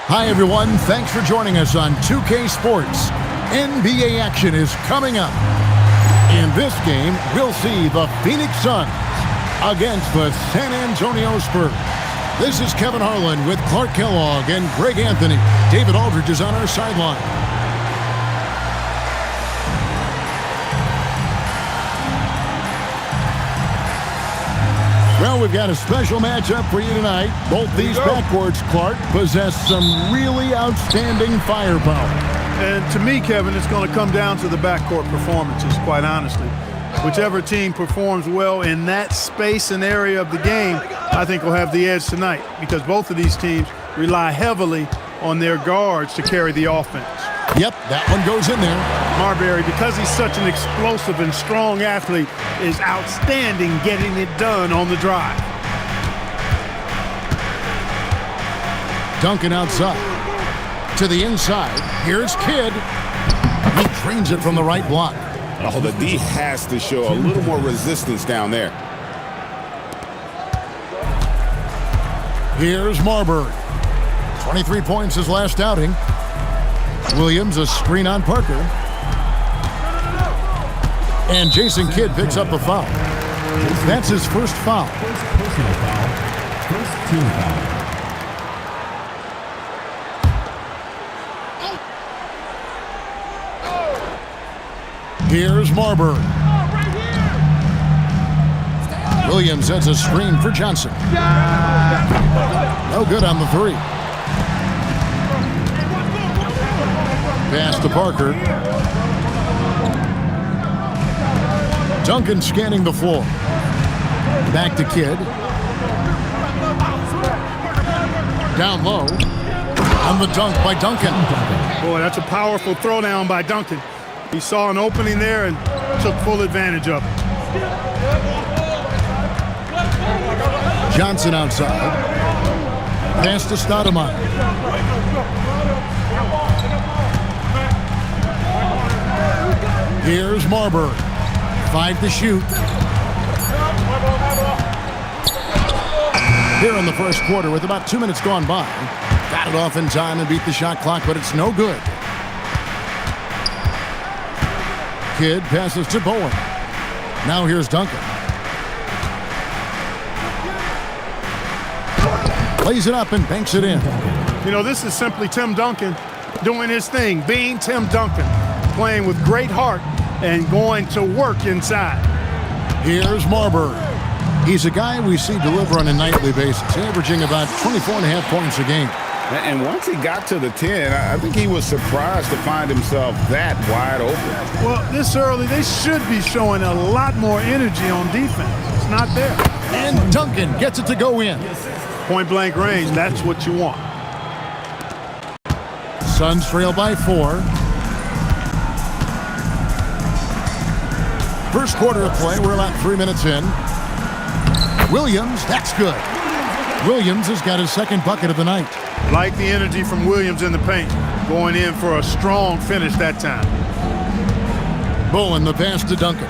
Hi, everyone. Thanks for joining us on 2K Sports. NBA action is coming up. In this game, we'll see the Phoenix Suns against the San Antonio Spurs. This is Kevin Harlan with Clark Kellogg and Greg Anthony. David Aldridge is on our sideline. Well, we've got a special matchup for you tonight. Both these backcourts, Clark, possess some really outstanding firepower. And to me, Kevin, it's going to come down to the backcourt performances, quite honestly. Whichever team performs well in that space and area of the game, I think will have the edge tonight, because both of these teams rely heavily on their guards to carry the offense. Yep, that one goes in there. Marbury, because he's such an explosive and strong athlete, is outstanding getting it done on the drive. Duncan outside. To the inside. Here's Kidd. He trains it from the right block. Oh, the D has to show a little more resistance down there. Here's Marbury. 23 points his last outing. Williams, a screen on Parker. And Jason Kidd picks up a foul. That's his first foul. First personal foul. First team foul. Here's Marbury. Williams sets a screen for Johnson. No good on the three. Pass to Parker. Duncan scanning the floor. Back to Kidd. Down low. On the dunk by Duncan. Boy, that's a powerful throwdown by Duncan. He saw an opening there and took full advantage of it. Johnson outside. Pass to Stoudemire. Here's Marbury. 5 to shoot. Here in the first quarter with about 2 minutes gone by. Got it off in time and beat the shot clock, but it's no good. Kidd passes to Bowen. Now here's Duncan. Lays it up and banks it in. You know, this is simply Tim Duncan doing his thing, being Tim Duncan, playing with great heart and going to work inside. Here's Marbury. He's a guy we see deliver on a nightly basis, averaging about 24.5 points a game. And once he got to the 10, I think he was surprised to find himself that wide open. Well, this early, they should be showing a lot more energy on defense. It's not there. And Duncan gets it to go in. Point-blank range, that's what you want. Suns trail by 4. First quarter of play, we're about 3 minutes in. Williams, that's good. Williams has got his second bucket of the night. Like the energy from Williams in the paint, going in for a strong finish that time. Bowen, the pass to Duncan.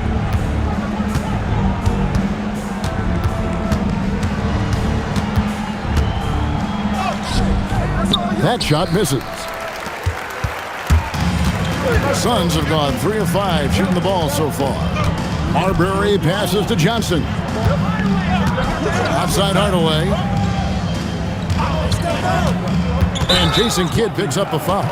That shot misses. Suns have gone 3 of 5 shooting the ball so far. Marbury passes to Johnson. Outside Hardaway. And Jason Kidd picks up a foul.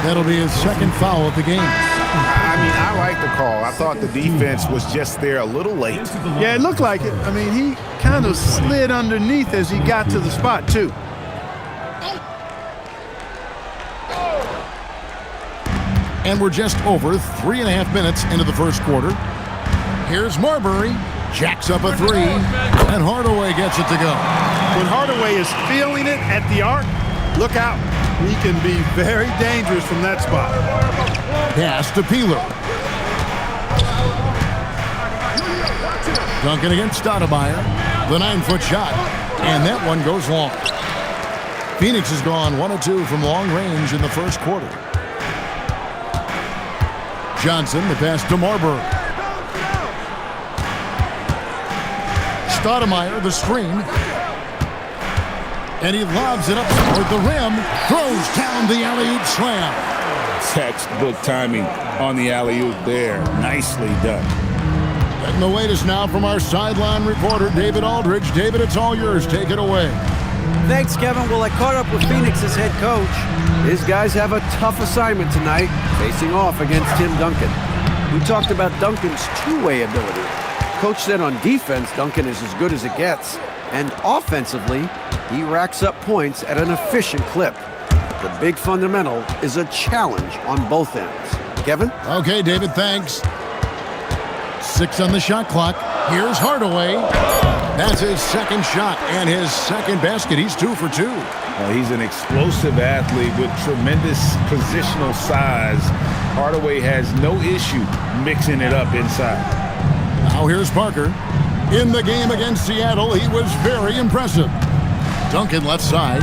That'll be his second foul of the game. I mean, I like the call. I thought the defense was just there a little late. Yeah, it looked like it. I mean, he kind of slid underneath as he got to the spot, too. And we're just over 3.5 minutes into the first quarter. Here's Marbury. Jacks up a 3. And Hardaway gets it to go. When Hardaway is feeling it at the arc, look out. He can be very dangerous from that spot. Pass to Peeler. Duncan against Stoudemire. The 9-foot shot. And that one goes long. Phoenix has gone 1 of 2 from long range in the first quarter. Johnson, the pass to Marbury. Stoudemire, the screen. And he lobs it up toward the rim. Throws down the alley-oop slam. Textbook timing on the alley-oop there. Nicely done. Getting the latest now from our sideline reporter, David Aldridge. David, it's all yours. Take it away. Thanks, Kevin. Well, I caught up with Phoenix's head coach. His guys have a tough assignment tonight, facing off against Tim Duncan. We talked about Duncan's two-way ability. Coach said on defense, Duncan is as good as it gets. And offensively, he racks up points at an efficient clip. The big fundamental is a challenge on both ends. Kevin? Okay, David, thanks. 6 on the shot clock. Here's Hardaway. That's his second shot and his second basket. He's 2 for 2. He's an explosive athlete with tremendous positional size. Hardaway has no issue mixing it up inside. Now here's Parker. In the game against Seattle, he was very impressive. Duncan left side.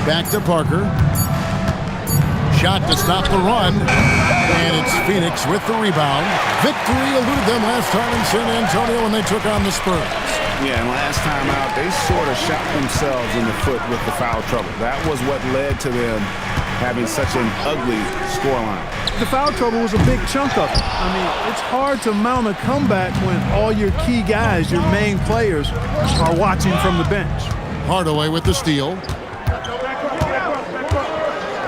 Back to Parker. Shot to stop the run. And it's Phoenix with the rebound. Victory eluded them last time in San Antonio when they took on the Spurs. Yeah, and last time out, they sort of shot themselves in the foot with the foul trouble. That was what led to them having such an ugly scoreline. The foul trouble was a big chunk of it. I mean, it's hard to mount a comeback when all your key guys, your main players, are watching from the bench. Hardaway with the steal.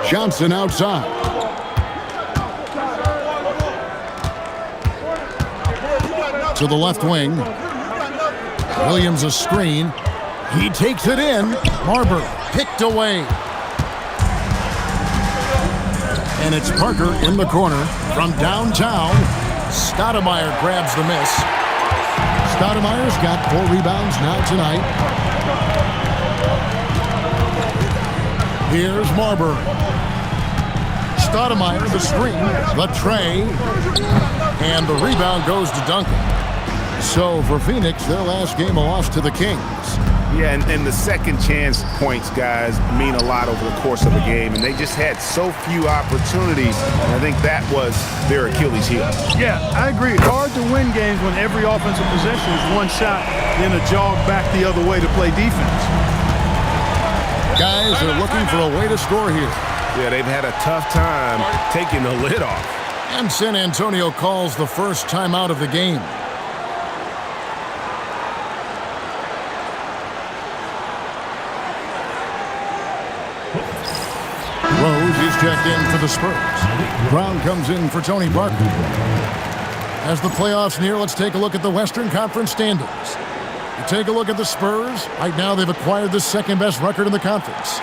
Johnson outside. To the left wing. Williams a screen. He takes it in. Marbury picked away. And it's Parker in the corner from downtown. Stoudemire grabs the miss. Stoudemire's got 4 rebounds now tonight. Here's Marbury. Stoudemire, the screen, the tray, and the rebound goes to Duncan. So for Phoenix, their last game a loss to the Kings. Yeah, and the second chance points, guys, mean a lot over the course of a game, and they just had so few opportunities. I think that was their Achilles heel. Yeah, I agree. Hard to win games when every offensive possession is one shot, then a jog back the other way to play defense. Guys are looking for a way to score here. Yeah, they've had a tough time taking the lid off. And San Antonio calls the first timeout of the game. Rose is checked in for the Spurs. Brown comes in for Tony Parker. As the playoffs near, let's take a look at the Western Conference standings. You take a look at the Spurs. Right now, they've acquired the second-best record in the conference.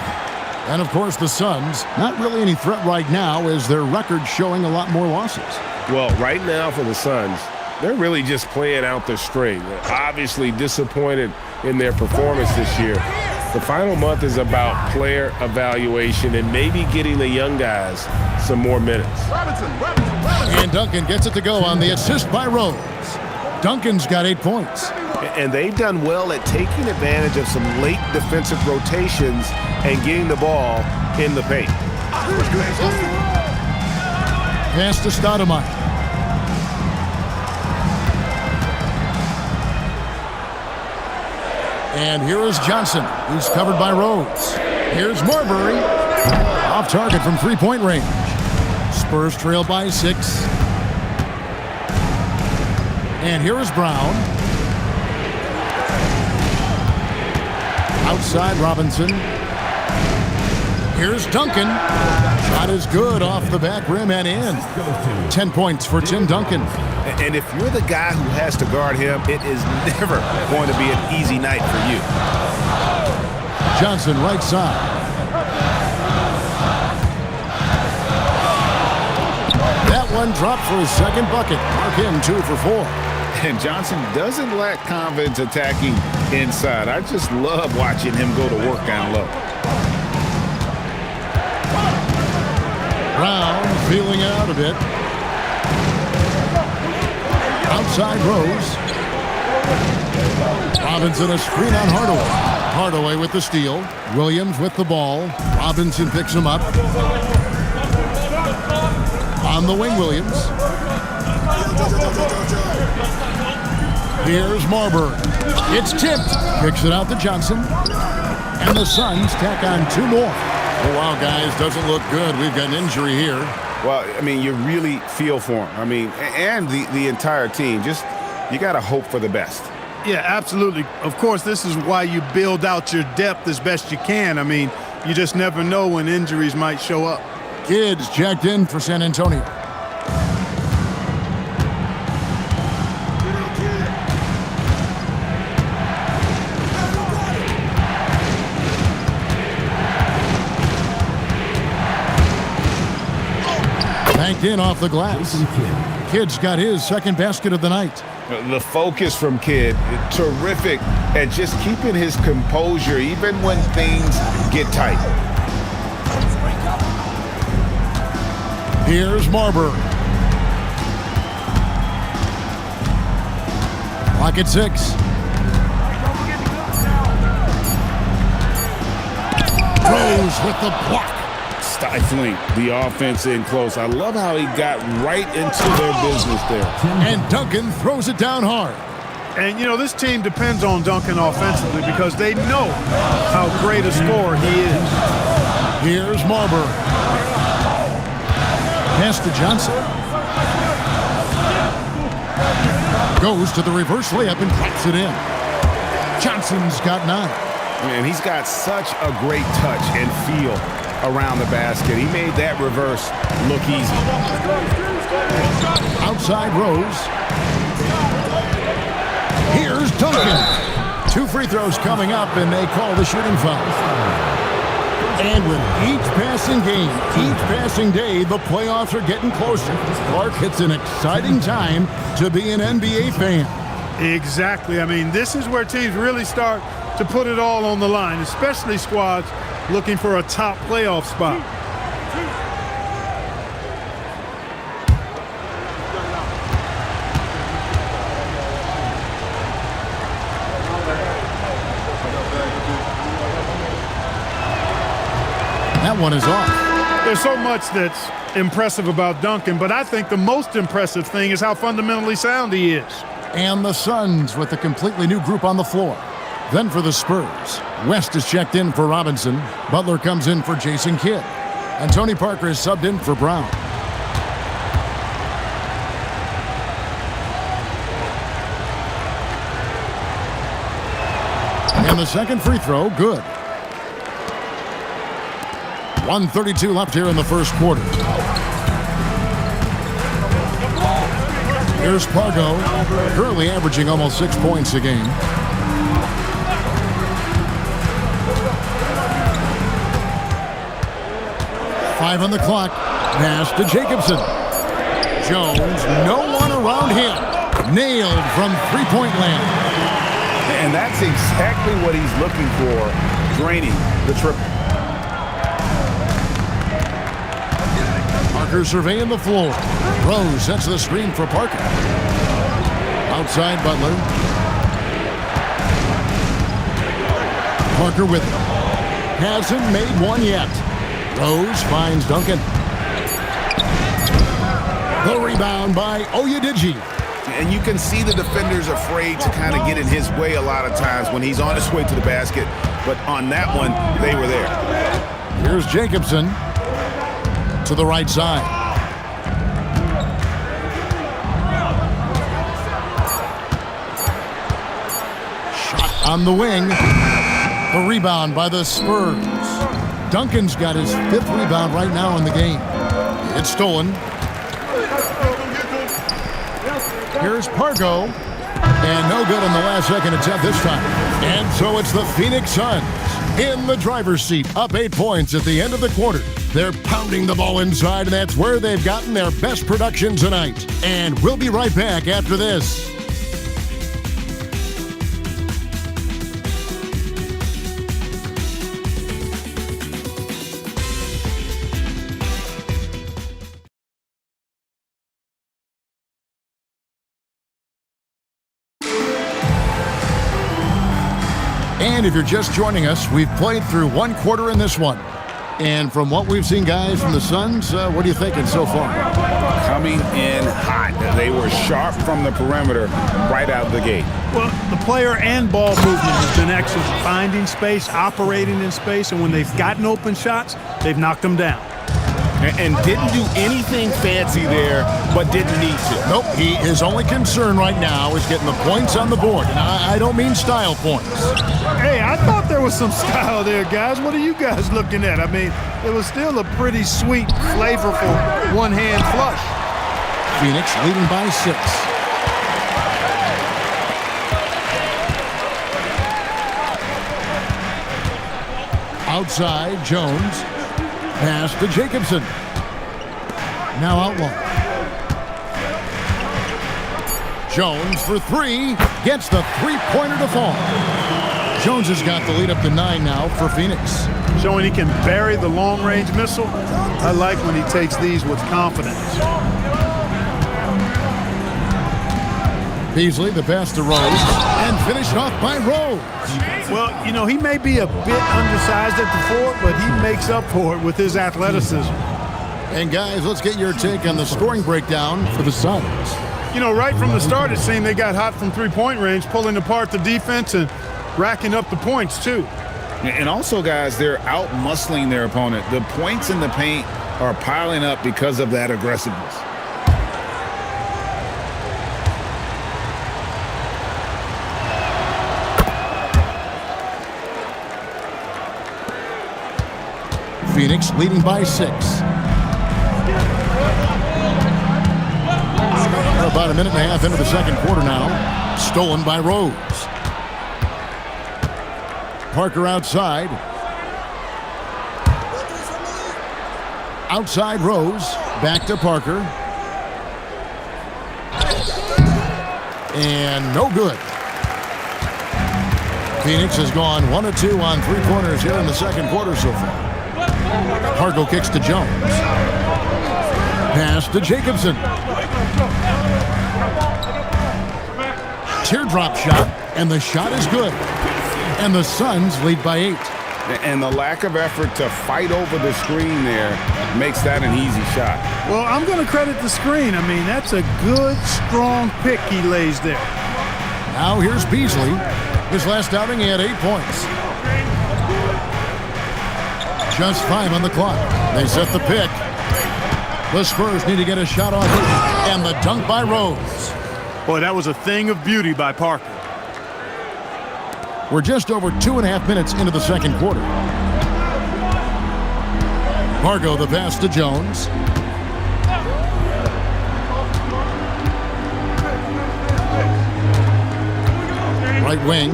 And, of course, the Suns. Not really any threat right now, as their record showing a lot more losses. Well, right now for the Suns, they're really just playing out their string. They're obviously disappointed in their performance this year. The final month is about player evaluation and maybe getting the young guys some more minutes. And Duncan gets it to go on the assist by Rose. Duncan's got 8 points. And they've done well at taking advantage of some late defensive rotations and getting the ball in the paint. Pass to Stoudemire. And here is Johnson, who's covered by Rhodes. Here's Marbury. Off target from three-point range. Spurs trail by 6. And here is Brown. Outside Robinson. Here's Duncan. Shot is good off the back rim and in. 10 points for Tim Duncan. And if you're the guy who has to guard him, it is never going to be an easy night for you. Johnson right side. That one dropped for his second bucket. Mark him 2 for 4. And Johnson doesn't lack confidence attacking inside. I just love watching him go to work down low. Brown feeling it out a bit. Outside Rose. Robinson a screen on Hardaway. Hardaway with the steal. Williams with the ball. Robinson picks him up. On the wing, Williams. Here's Marbury. It's tipped. Kicks it out to Johnson. And the Suns tack on 2 more. Oh, wow, guys, doesn't look good. We've got an injury here. Well, I mean, you really feel for him. I mean, and the entire team. Just, you got to hope for the best. Yeah, absolutely. Of course, this is why you build out your depth as best you can. I mean, you just never know when injuries might show up. Kidd's checked in for San Antonio. Banked in off the glass. Kidd's got his second basket of the night. The focus from Kidd, terrific at just keeping his composure even when things get tight. Here's Marbury. Clock at 6. Rose with the block. Stifling the offense in close. I love how he got right into their business there. And Duncan throws it down hard. And, you know, this team depends on Duncan offensively because they know how great a scorer he is. Here's Marbury. Pass to Johnson. Goes to the reverse layup and drops it in. Johnson's got 9. And he's got such a great touch and feel around the basket. He made that reverse look easy. Outside Rose. Here's Duncan. 2 free throws coming up, and they call the shooting foul. And with each passing game, each passing day, the playoffs are getting closer. Clark, it's an exciting time to be an NBA fan. Exactly. I mean, this is where teams really start to put it all on the line, especially squads looking for a top playoff spot. That one is off. There's so much that's impressive about Duncan, but I think the most impressive thing is how fundamentally sound he is. And the Suns with a completely new group on the floor. Then for the Spurs, West is checked in for Robinson. Butler comes in for Jason Kidd. And Tony Parker is subbed in for Brown. And the second free throw, good. 1:32 left here in the first quarter. Here's Pargo, currently averaging almost 6 points a game. Five on the clock. Pass to Jacobson. Jones, no one around him. Nailed from three-point land. And that's exactly what he's looking for, draining the triple. Parker surveying the floor. Rose sets the screen for Parker. Outside Butler. Parker with it. Hasn't made one yet. Rose finds Duncan. The rebound by Oyediji. And you can see the defenders afraid to kind of get in his way a lot of times when he's on his way to the basket. But on that one, they were there. Here's Jacobson to the right side. Shot on the wing. The rebound by the Spurs. Duncan's got his 5th rebound right now in the game. It's stolen. Here's Pargo. And no good on the last second attempt this time. And so it's the Phoenix Suns in the driver's seat, up 8 points at the end of the quarter. They're pounding the ball inside, and that's where they've gotten their best production tonight. And we'll be right back after this. And if you're just joining us, we've played through 1 quarter in this one. And from what we've seen, guys, from the Suns, what are you thinking so far? coming in hot. They were sharp from the perimeter right out of the gate. Well, the player and ball movement has been excellent. Finding space, operating in space, and when they've gotten open shots, they've knocked them down. And didn't do anything fancy there, but didn't need to. Nope, his only concern right now is getting the points on the board. And I don't mean style points. Hey, I thought there was some style there, guys. What are you guys looking at? I mean, it was still a pretty sweet, flavorful one-hand flush. Phoenix leading by 6. Outside, Jones. Pass to Jacobson. Now Outlaw. Jones for 3. Gets the three-pointer to fall. Jones has got the lead up to 9 now for Phoenix. Showing he can bury the long-range missile. I like when he takes these with confidence. Beasley, the pass to Rose, and finished off by Rose. Well, you know, he may be a bit undersized at the fort, but he makes up for it with his athleticism. And guys, let's get your take on the scoring breakdown for the Suns. You know, right from the start, it seemed they got hot from three-point range, pulling apart the defense and racking up the points, too. And also, guys, they're out-muscling their opponent. The points in the paint are piling up because of that aggressiveness. Phoenix leading by 6. We're about a minute and a half into the second quarter now. Stolen by Rose. Parker outside. Outside Rose. Back to Parker. And no good. Phoenix has gone 1 of 2 on three-pointers here in the second quarter so far. Pargo kicks to Jones. Pass to Jacobson. Teardrop shot, and the shot is good. And the Suns lead by 8. And the lack of effort to fight over the screen there makes that an easy shot. Well, I'm going to credit the screen. I mean, that's a good, strong pick he lays there. Now here's Beasley. His last outing, he had 8 points. Just 5 on the clock. They set the pick. The Spurs need to get a shot off, and the dunk by Rose. Boy, that was a thing of beauty by Parker. We're just over 2.5 minutes into the second quarter. Pargo the pass to Jones. Right wing.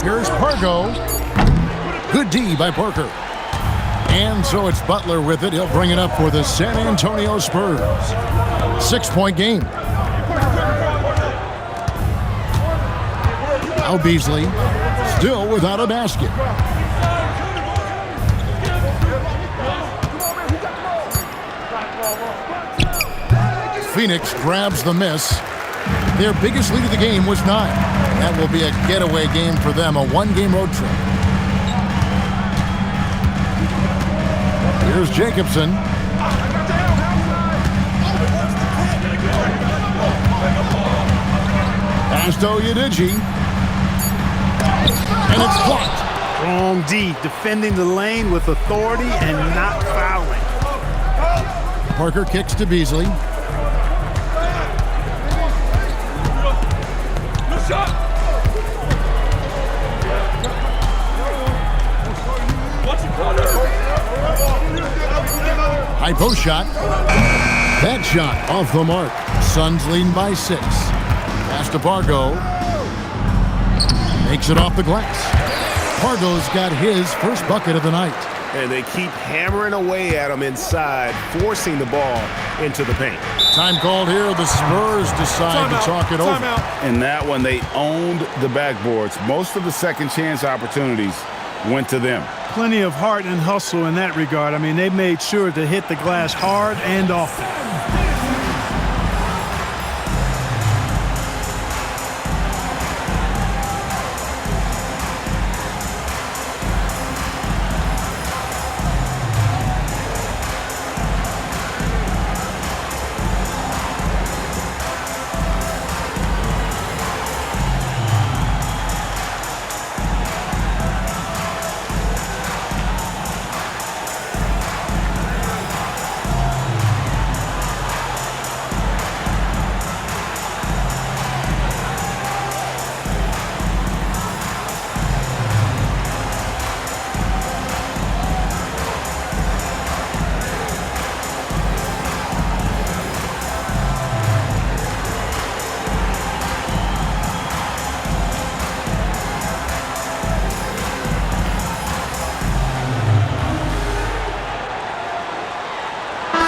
Here's Pargo. Good D by Parker. And so it's Butler with it. He'll bring it up for the San Antonio Spurs. 6-point game. Now Beasley still without a basket. Phoenix grabs the miss. Their biggest lead of the game was 9. That will be a getaway game for them, a one-game road trip. Here's Jacobson. Pass to Oyediji. And it's blocked. Strong D, defending the lane with authority and not fouling. Parker kicks to Beasley. High post shot. That shot off the mark. Suns leading by 6. Pass to Pargo. Makes it off the glass. Pargo's got his first bucket of the night. And they keep hammering away at him inside, forcing the ball into the paint. Time called here. The Spurs decide to talk it over. And that one, they owned the backboards. Most of the second chance opportunities went to them. Plenty of heart and hustle in that regard. I mean, they made sure to hit the glass hard and often.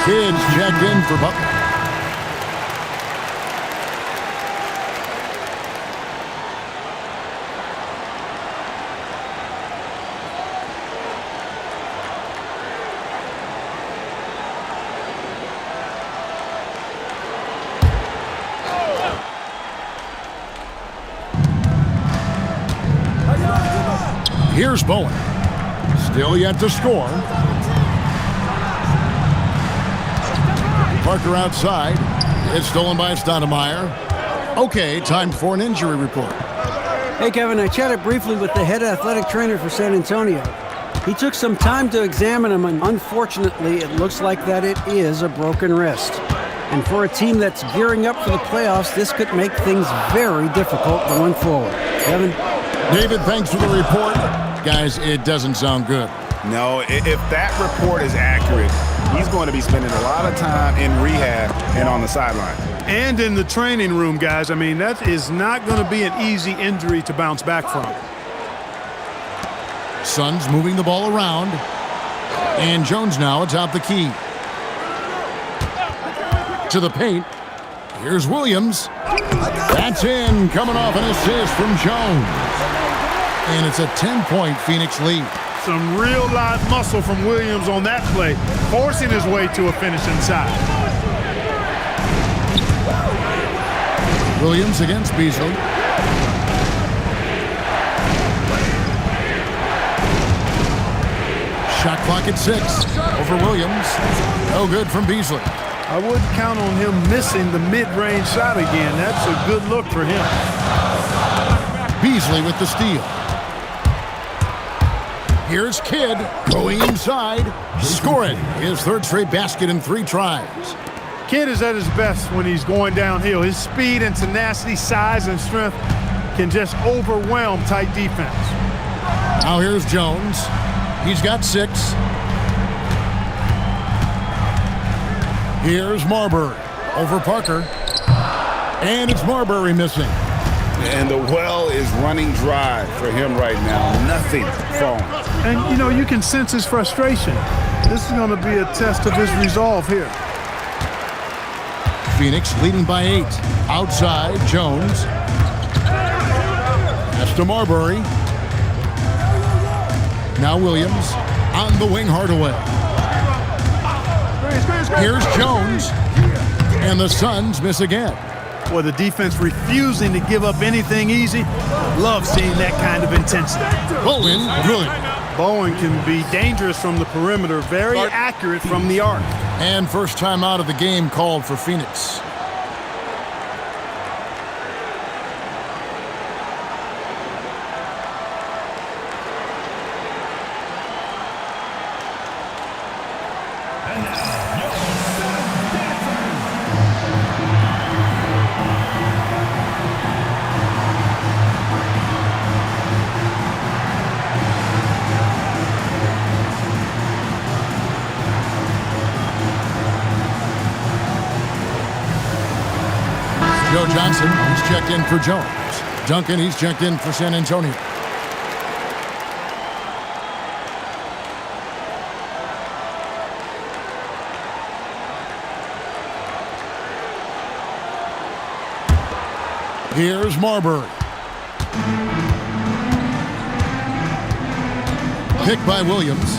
Kidd's checked in for Butler. Here's Bowen. Still yet to score. Parker outside. It's stolen by Stoudemire. Okay, time for an injury report. Hey, Kevin, I chatted briefly with the head athletic trainer for San Antonio. He took some time to examine him, and unfortunately, it looks like that it is a broken wrist. And for a team that's gearing up for the playoffs, this could make things very difficult going forward. Kevin? David, thanks for the report. Guys, it doesn't sound good. No, if that report is accurate, he's going to be spending a lot of time in rehab and on the sideline. And in the training room, guys. I mean, that is not going to be an easy injury to bounce back from. Suns moving the ball around. And Jones now atop the key. To the paint. Here's Williams. That's in, coming off an assist from Jones. And it's a 10-point Phoenix lead. Some real live muscle from Williams on that play, forcing his way to a finish inside. Williams against Beasley. Shot clock at 6. Over Williams. No good from Beasley. I wouldn't count on him missing the mid-range shot again. That's a good look for him. Beasley with the steal. Here's Kidd going inside, scoring his third straight basket in 3 tries. Kidd is at his best when he's going downhill. His speed and tenacity, size and strength can just overwhelm tight defense. Now here's Jones. He's got 6. Here's Marbury over Parker. And it's Marbury missing. And the well is running dry for him right now. Nothing falling. And, you know, you can sense his frustration. This is going to be a test of his resolve here. Phoenix leading by 8. Outside, Jones. That's to Marbury. Now Williams on the wing, Hardaway. Here's Jones. And the Suns miss again. Well, the defense refusing to give up anything easy. Love seeing that kind of intensity. Bowen, brilliant. Bowen can be dangerous from the perimeter, very accurate from the arc. And first time out of the game called for Phoenix. Joe Johnson, he's checked in for Jones. Duncan, he's checked in for San Antonio. Here's Marbury. Picked by Williams.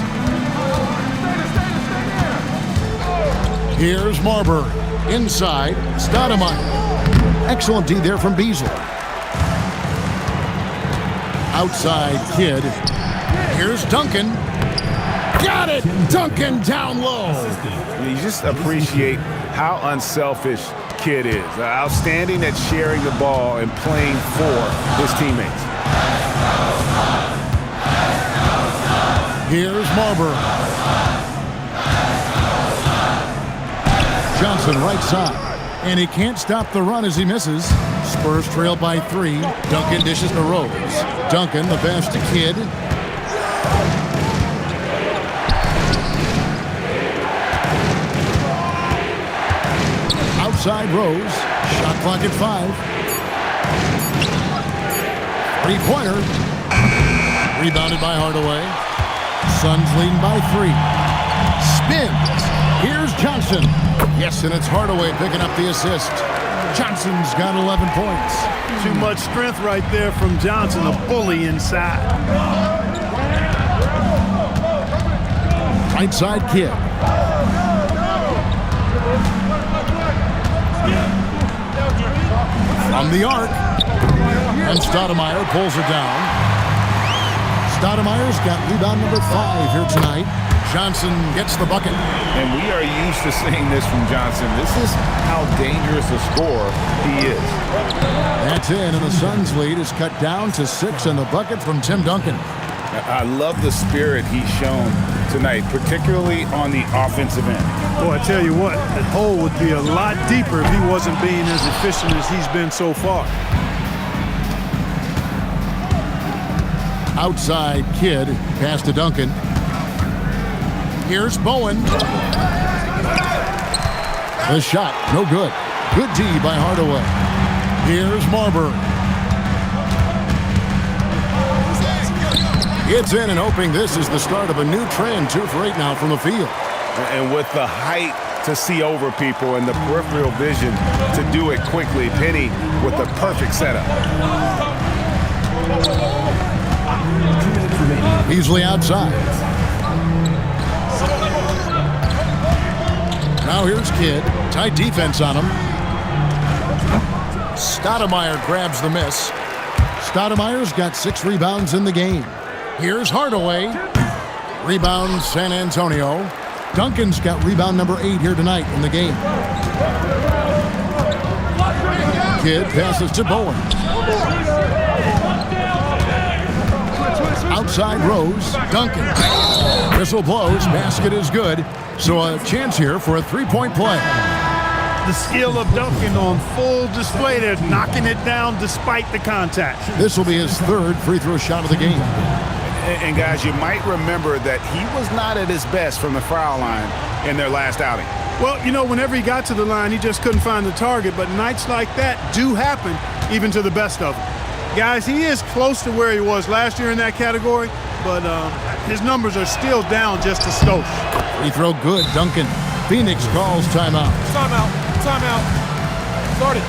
Here's Marbury. Inside, Stoudemire. Excellent D there from Beasley. Outside, Kidd. Here's Duncan. Got it! Duncan down low. You just appreciate how unselfish Kidd is. Outstanding at sharing the ball and playing for his teammates. Here's Marbury. Johnson right side. And he can't stop the run as he misses. Spurs trail by 3. Duncan dishes to Rose. Duncan, the pass to Kidd. Outside Rose. Shot clock at 5. 3-pointer. Rebounded by Hardaway. Suns leading by 3. Spins. Here's Johnson. Yes, and it's Hardaway picking up the assist. Johnson's got 11 points. Too much strength right there from Johnson, a bully inside. Right side Kidd. From the arc. And Stoudemire pulls it down. Stoudemire's got rebound number 5 here tonight. Johnson gets the bucket. And we are used to seeing this from Johnson. This is how dangerous a scorer he is. That's in, and the Suns' lead is cut down to 6, and the bucket from Tim Duncan. I love the spirit he's shown tonight, particularly on the offensive end. Boy, I tell you what, that hole would be a lot deeper if he wasn't being as efficient as he's been so far. Outside Kidd, pass to Duncan. Here's Bowen. The shot, no good. Good D by Hardaway. Here's Marbury. It's in, and hoping this is the start of a new trend, 2 for 8 now from the field. And with the height to see over people and the peripheral vision to do it quickly, Penny with the perfect setup. Beasley outside. Now here's Kidd. Tight defense on him. Stoudemire grabs the miss. Stoudemire's got 6 rebounds in the game. Here's Hardaway. Rebound San Antonio. Duncan's got rebound number 8 here tonight in the game. Kidd passes to Bowen. Outside Rose. Duncan. Whistle blows. Basket is good. So a chance here for a 3-point play. The skill of Duncan on full display there, knocking it down despite the contact. This will be his 3rd free throw shot of the game. And guys, you might remember that he was not at his best from the foul line in their last outing. Well, you know, whenever he got to the line, he just couldn't find the target. But nights like that do happen, even to the best of them. Guys, he is close to where he was last year in that category, but his numbers are still down just a skosh. Free throw good, Duncan. Phoenix calls timeout. Timeout. Timeout. Start it.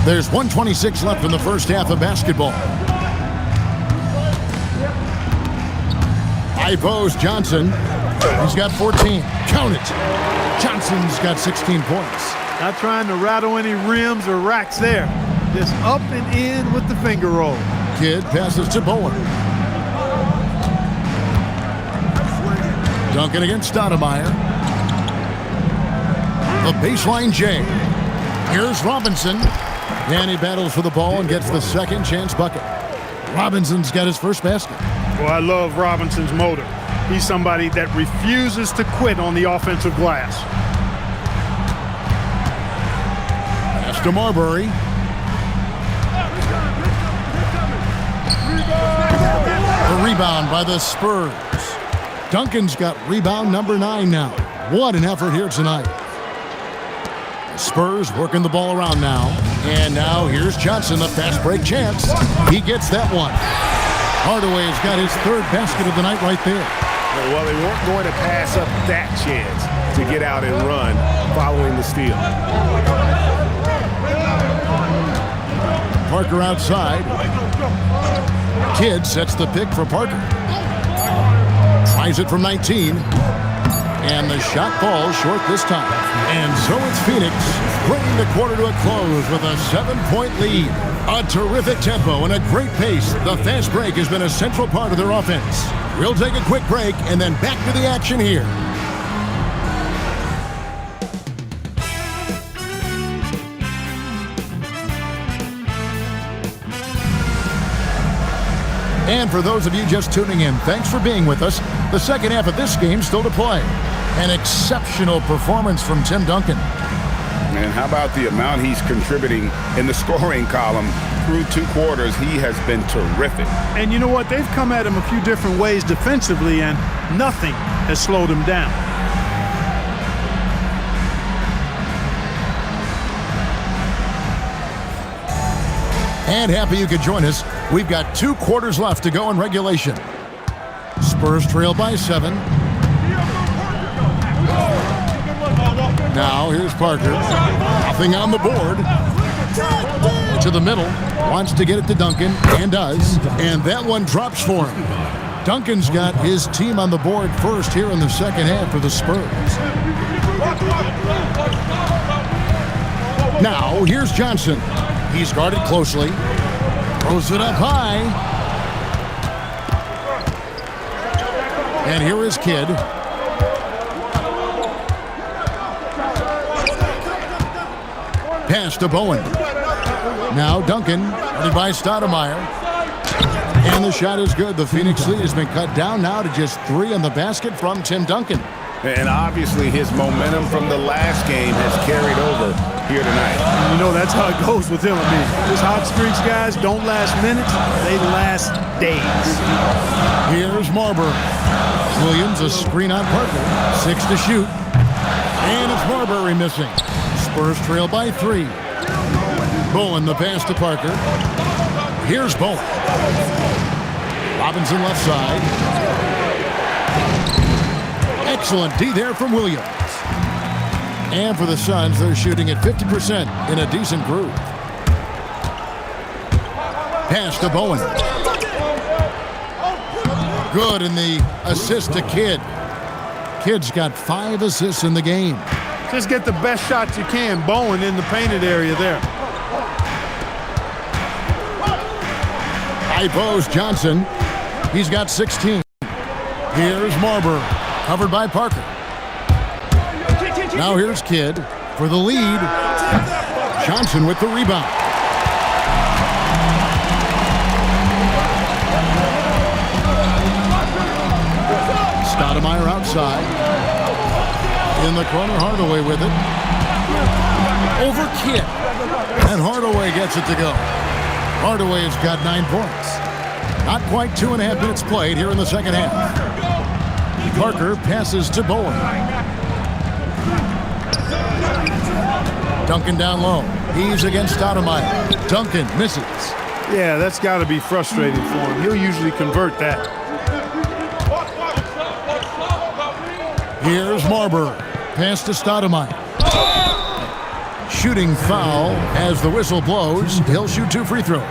There's 1:26 left in the first half of basketball. High post Johnson. He's got 14. Count it. Johnson's got 16 points. Not trying to rattle any rims or racks there. Just up and in with the finger roll. Kidd passes to Bowen. Duncan against Stoudemire. The baseline J. Here's Robinson. And he battles for the ball and gets the second chance bucket. Robinson's got his first basket. Well, I love Robinson's motor. He's somebody that refuses to quit on the offensive glass. Pass to Marbury. The rebound by the Spurs. Duncan's got rebound number 9 now. What an effort here tonight. The Spurs working the ball around now. And now here's Johnson, the fast break chance. He gets that one. Hardaway's got his 3rd basket of the night right there. Well, they weren't going to pass up that chance to get out and run following the steal. Parker outside. Kidd sets the pick for Parker. Tries it from 19. And the shot falls short this time. And so it's Phoenix bringing the quarter to a close with a 7-point lead. A terrific tempo and a great pace. The fast break has been a central part of their offense. We'll take a quick break and then back to the action here. And for those of you just tuning in, thanks for being with us. The second half of this game still to play. An exceptional performance from Tim Duncan. And how about the amount he's contributing in the scoring column through 2 quarters? He has been terrific. And you know what? They've come at him a few different ways defensively, and nothing has slowed him down. And happy you could join us. We've got 2 quarters left to go in regulation. Spurs trail by 7. Now here's Parker. Nothing on the board. To the middle. Wants to get it to Duncan, and does. And that one drops for him. Duncan's got his team on the board first here in the second half for the Spurs. Now here's Johnson. He's guarded closely. Throws it up high. And here is Kidd. Pass to Bowen. Now Duncan, headed by Stoudemire. And the shot is good. The Phoenix lead has been cut down now to just 3 on the basket from Tim Duncan. And obviously his momentum from the last game has carried over here tonight. You know, that's how it goes with him. I mean, these hot streaks, guys, don't last minutes. They last days. Here's Marbury. Williams, a screen on Parker. 6 to shoot. And it's Marbury missing. Spurs trail by 3. Bowen, the pass to Parker. Here's Bowen. Robinson left side. Excellent D there from Williams. And for the Suns, they're shooting at 50% in a decent groove. Pass to Bowen. Good in the assist to Kidd. Kidd's got 5 assists in the game. Just get the best shots you can. Bowen in the painted area there. High post Johnson. He's got 16. Here's Marbury, covered by Parker. Now here's Kidd for the lead. Johnson with the rebound. Stoudemire outside. In the corner, Hardaway with it. Over Kidd. And Hardaway gets it to go. Hardaway has got 9 points. Not quite 2.5 minutes played here in the second half. Parker passes to Bowen. Duncan down low. He's against Stoudemire. Duncan misses. Yeah, that's got to be frustrating for him. He'll usually convert that. Here's Marbury. Pass to Stoudemire. Shooting foul as the whistle blows. He'll shoot 2 free throws.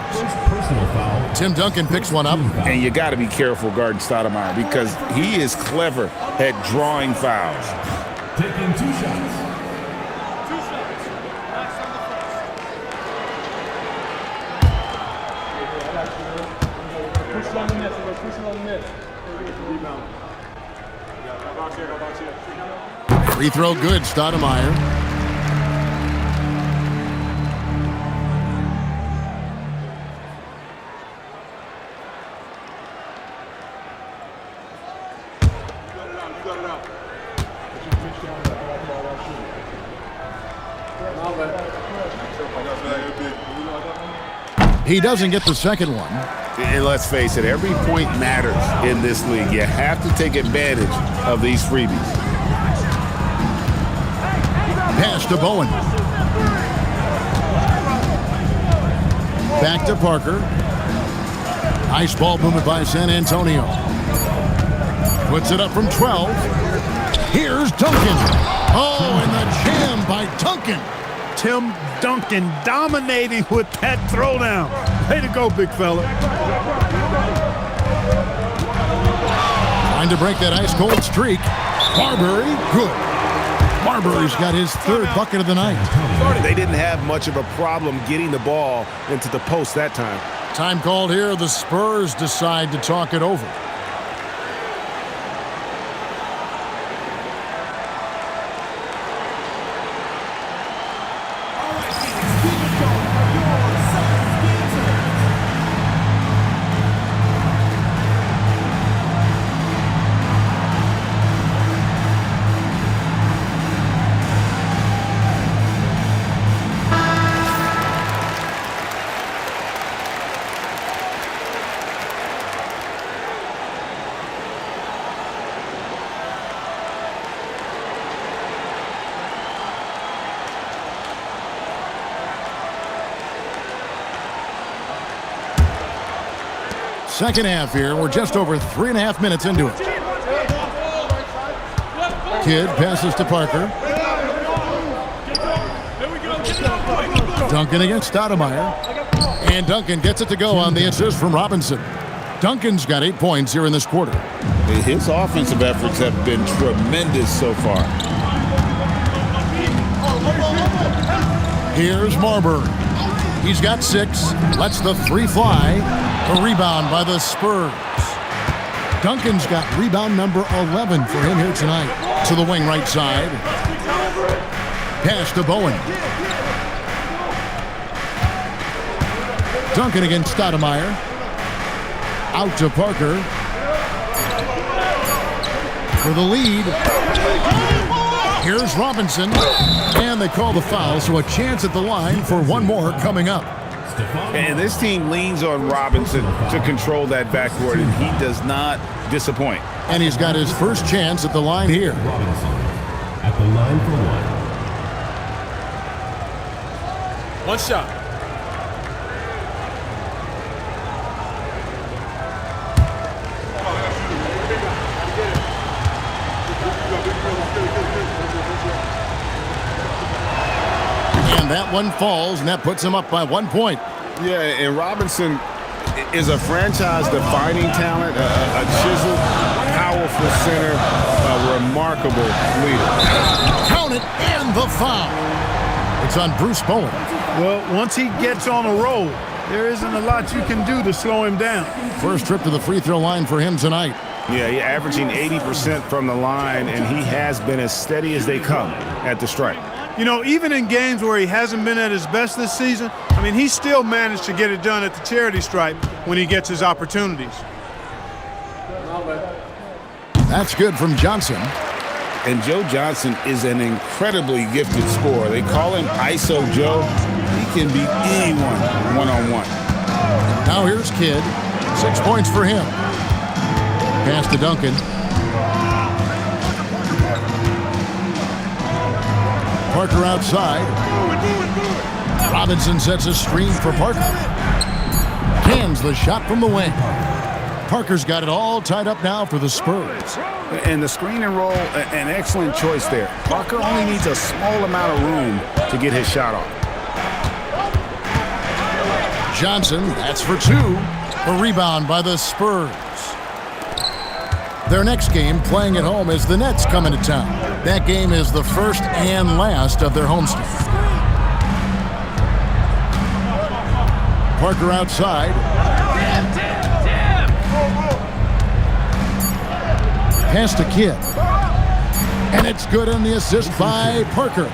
Tim Duncan picks one up. And you got to be careful guarding Stoudemire because he is clever at drawing fouls. Taking 2 shots. Free throw good, Stoudemire. He doesn't get the second one. And let's face it, every point matters in this league. You have to take advantage of these freebies. Pass to Bowen. Back to Parker. Nice ball movement by San Antonio. Puts it up from 12. Here's Duncan. Oh, and the jam by Duncan. Tim Duncan dominating with that throwdown. Way to go, big fella. Trying to break that ice-cold streak. Marbury, good. Marbury's got his third bucket of the night. They didn't have much of a problem getting the ball into the post that time. Time called here. The Spurs decide to talk it over. Second half here. We're just over 3.5 minutes into it. Kidd passes to Parker. Duncan against Stoudemire. And Duncan gets it to go on the assist from Robinson. Duncan's got 8 points here in this quarter. His offensive efforts have been tremendous so far. Here's Marbury. He's got 6. Lets the 3 fly. A rebound by the Spurs. Duncan's got rebound number 11 for him here tonight. To the wing right side. Pass to Bowen. Duncan against Stoudemire. Out to Parker. For the lead. Here's Robinson. And they call the foul, so a chance at the line for one more coming up. And this team leans on Robinson to control that backcourt, and he does not disappoint. And he's got his first chance at the line here. Robinson at the line for one. One shot. And that one falls, and that puts him up by 1 point. Yeah, and Robinson is a franchise-defining talent, a chiseled, powerful center, a remarkable leader. Count it, and the foul. It's on Bruce Bowen. Well, once he gets on a roll, there isn't a lot you can do to slow him down. First trip to the free throw line for him tonight. Yeah, he's averaging 80% from the line, and he has been as steady as they come at the stripe. You know, even in games where he hasn't been at his best this season, I mean, he still managed to get it done at the charity stripe when he gets his opportunities. That's good from Johnson. And Joe Johnson is an incredibly gifted scorer. They call him ISO Joe. He can beat anyone one-on-one. Now here's Kidd. 6 points for him. Pass to Duncan. Parker outside. Robinson sets a screen for Parker. Cans the shot from the wing. Parker's got it all tied up now for the Spurs. And the screen and roll, an excellent choice there. Parker only needs a small amount of room to get his shot off. Johnson, that's for 2. A rebound by the Spurs. Their next game, playing at home, is the Nets coming to town. That game is the first and last of their homestand. Parker outside. Pass to Kidd. And it's good on the assist by Parker.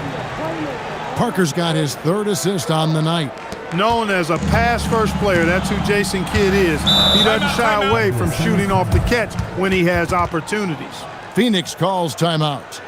Parker's got his 3rd assist on the night. Known as a pass-first player, that's who Jason Kidd is. He doesn't shy away from shooting off the catch when he has opportunities. Phoenix calls timeout.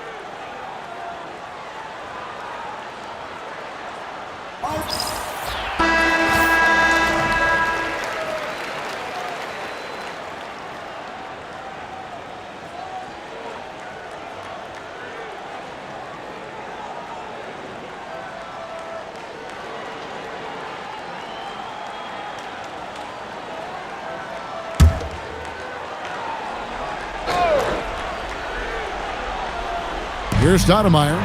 Here's Stoudemire.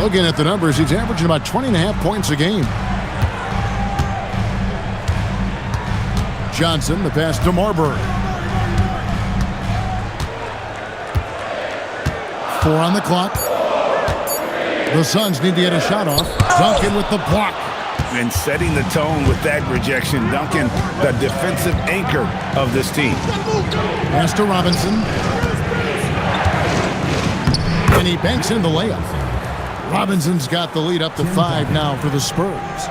Looking at the numbers, he's averaging about 20.5 points a game. Johnson, the pass to Marbury. 4 on the clock. The Suns need to get a shot off. Duncan with the block. And setting the tone with that rejection. Duncan, the defensive anchor of this team. Pass to Robinson. And he banks in the layup. Robinson's got the lead up to 5 now for the Spurs.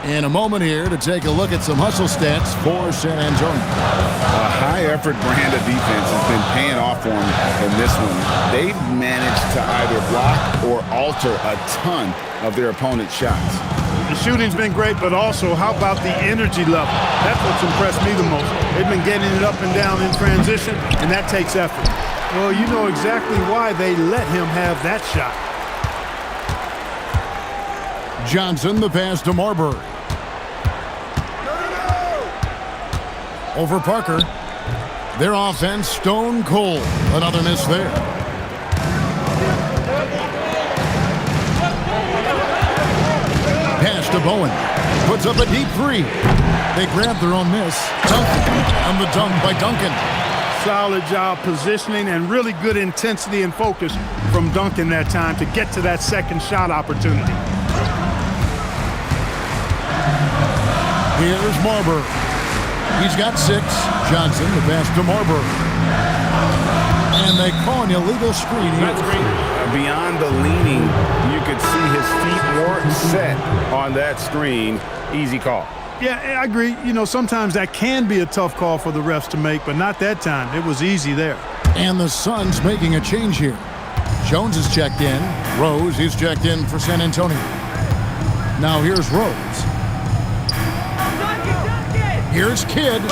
In a moment here to take a look at some hustle stats for San Antonio. A high-effort brand of defense has been paying off for them in this one. They've managed to either block or alter a ton of their opponent's shots. The shooting's been great, but also how about the energy level? That's what's impressed me the most. They've been getting it up and down in transition, and that takes effort. Well, you know exactly why they let him have that shot. Johnson, the pass to Marbury. Over Parker. Their offense stone cold. Another miss there. Pass to Bowen. Puts up a deep 3. They grab their own miss. Duncan on the dunk by Duncan. Solid job positioning and really good intensity and focus from Duncan that time to get to that second shot opportunity. Here's Marbury. He's got 6. Johnson, the pass to Marbury. And they call an illegal screen here. Beyond the leaning, you could see his feet weren't set on that screen. Easy call. Yeah, I agree. You know, sometimes that can be a tough call for the refs to make, but not that time. It was easy there. And the Suns making a change here. Jones is checked in. Rose is checked in for San Antonio. Now here's Rose. Here's Kidd.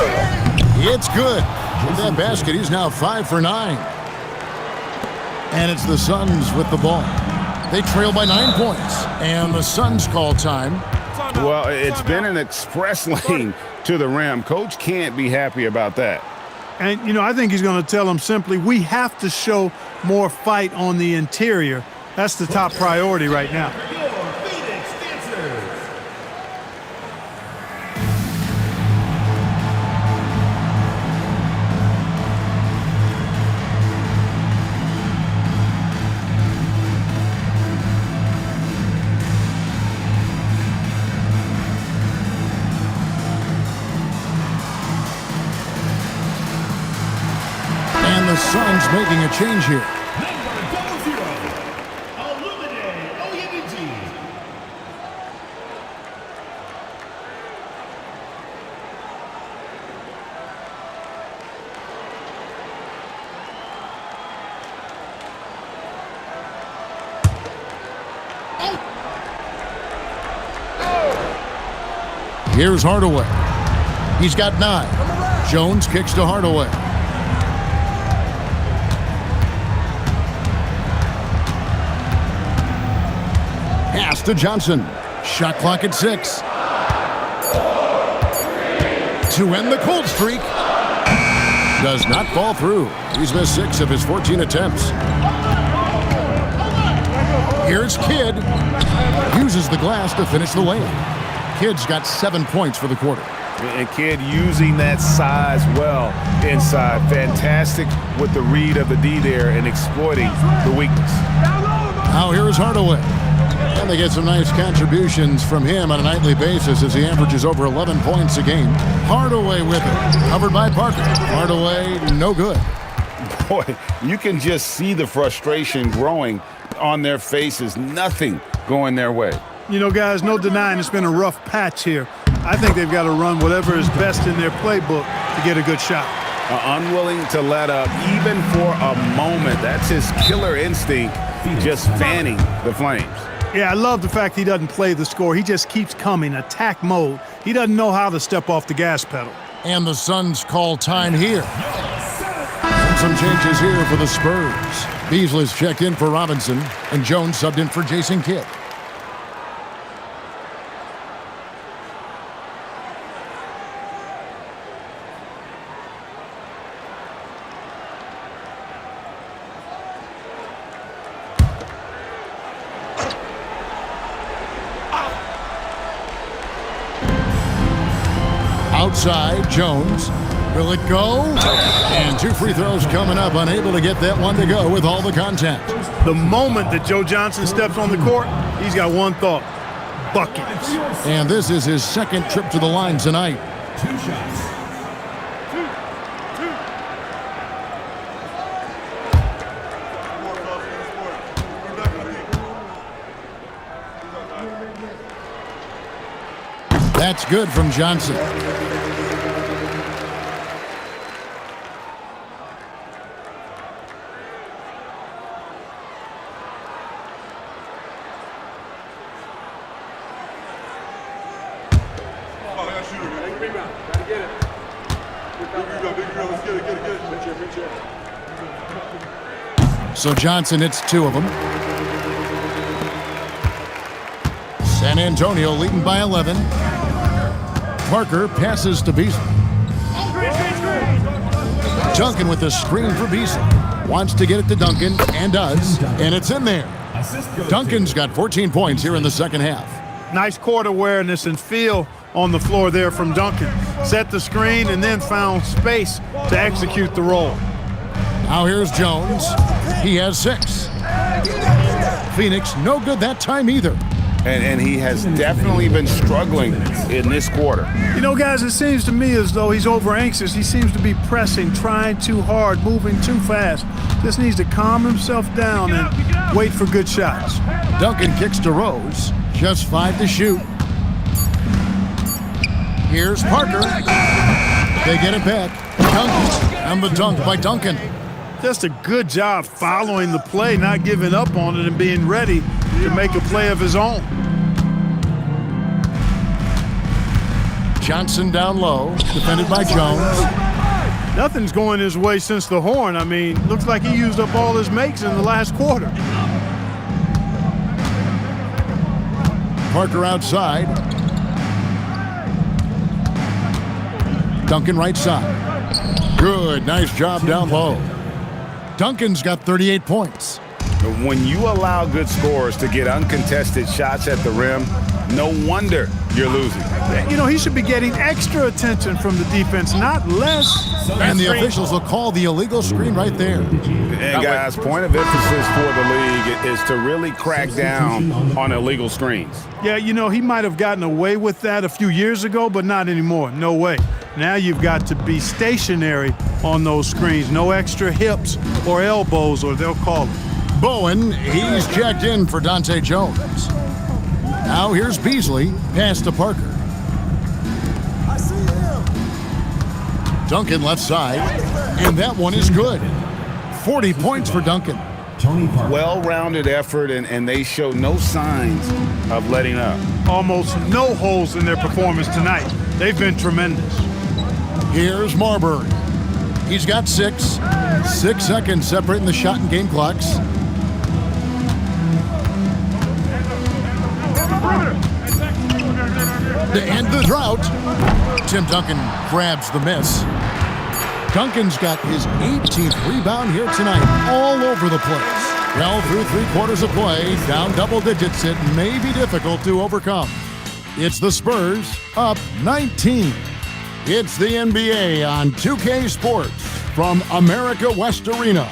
It's good. With that basket, he's now 5 for 9. And it's the Suns with the ball. They trail by 9 points. And the Suns call time. Well, it's been an express lane to the rim. Coach can't be happy about that. And, you know, I think he's going to tell them simply, we have to show more fight on the interior. That's the top priority right now. The Suns making a change here. Here's Hardaway. He's got 9. Jones kicks to Hardaway. Pass to Johnson. Shot clock at 6. To end the cold streak. Does not fall through. He's missed 6 of his 14 attempts. Here's Kidd. Uses the glass to finish the layup. Kidd's got 7 points for the quarter. And Kidd using that size well inside. Fantastic with the read of the D there and exploiting the weakness. Now here's Hardaway. And they get some nice contributions from him on a nightly basis as he averages over 11 points a game. Hardaway with it. Covered by Parker. Hardaway, no good. Boy, you can just see the frustration growing on their faces. Nothing going their way. You know, guys, no denying it's been a rough patch here. I think they've got to run whatever is best in their playbook to get a good shot. Unwilling to let up even for a moment. That's his killer instinct, just fanning the flames. Yeah, I love the fact he doesn't play the score. He just keeps coming, attack mode. He doesn't know how to step off the gas pedal. And the Suns call time here. And some changes here for the Spurs. Beasley's checked in for Robinson, and Jones subbed in for Jason Kidd. Outside, Jones. Will it go? And 2 free throws coming up, unable to get that one to go with all the contact. The moment that Joe Johnson steps on the court, he's got one thought: buckets. And this is his second trip to the line tonight. 2 shots. That's good from Johnson. So Johnson hits 2 of them. San Antonio leading by 11. Parker passes to Beasley. Duncan with the screen for Beasley. Wants to get it to Duncan, and does, and it's in there. Duncan's got 14 points here in the second half. Nice court awareness and feel on the floor there from Duncan. Set the screen and then found space to execute the roll. Now here's Jones. He has 6. Phoenix no good that time either. And he has definitely been struggling in this quarter. You know, guys, it seems to me as though he's over anxious. He seems to be pressing, trying too hard, moving too fast. Just needs to calm himself down and wait for good shots. Duncan kicks to Rose. Just 5 to shoot. Here's Parker. They get it back. Duncan. And the dunk by Duncan. Just a good job following the play, not giving up on it and being ready to make a play of his own. Johnson down low, defended by Jones. Nothing's going his way since the horn. I mean, looks like he used up all his makes in the last quarter. Parker outside. Duncan right side. Good, nice job down low. Duncan's got 38 points. When you allow good scorers to get uncontested shots at the rim, no wonder you're losing. You know, he should be getting extra attention from the defense, not less. And the officials will call the illegal screen right there. And guys, point of emphasis for the league is to really crack down on illegal screens. Yeah, you know, he might have gotten away with that a few years ago, but not anymore. No way. Now you've got to be stationary on those screens. No extra hips or elbows, or they'll call it. Bowen, he's checked in for Dante Jones. Now here's Beasley, pass to Parker. Duncan left side, and that one is good. 40 points for Duncan. Well-rounded effort, and they show no signs of letting up. Almost no holes in their performance tonight. They've been tremendous. Here's Marbury. He's got 6. 6 seconds separating the shot and game clocks. To end the drought, Tim Duncan grabs the miss. Duncan's got his 18th rebound here tonight, all over the place. Well, through 3 quarters of play, down double digits, it may be difficult to overcome. It's the Spurs up 19. It's the NBA on 2K Sports from America West Arena.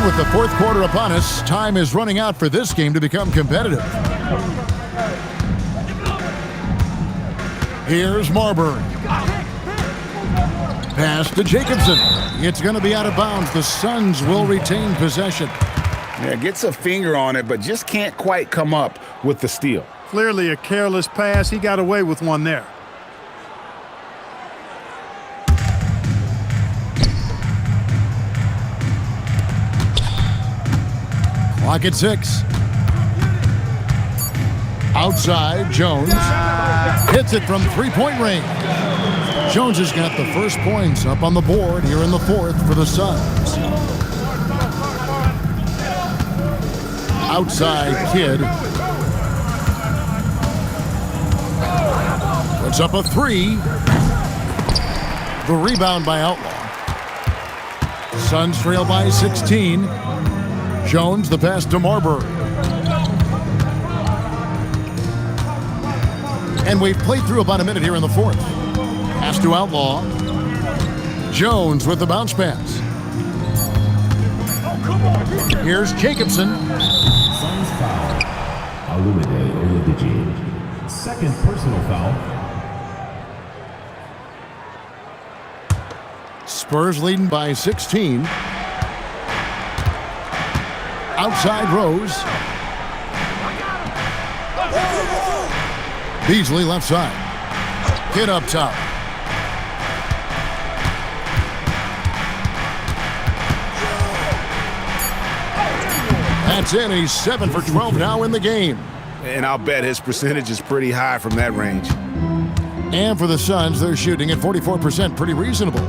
with the fourth quarter upon us, time is running out for this game to become competitive. Here's Marbury. Pass to Jacobson. It's going to be out of bounds. The Suns will retain possession. Yeah, gets a finger on it, but just can't quite come up with the steal. Clearly a careless pass. He got away with one there. Clock at 6. Outside, Jones hits it from three-point range. Jones has got the first points up on the board here in the fourth for the Suns. Outside, Kidd puts up a three. The rebound by Outlaw. Suns trail by 16. Jones, the pass to Marbury. And we've played through about a minute here in the fourth. Pass to Outlaw. Jones with the bounce pass. Here's Jacobson. Suns foul. Alumide Oyediji. Second personal foul. Spurs leading by 16. Outside Rose. Beasley left side. Kidd up top. That's in. He's 7 for 12 now in the game. And I'll bet his percentage is pretty high from that range. And for the Suns, they're shooting at 44%. Pretty reasonable.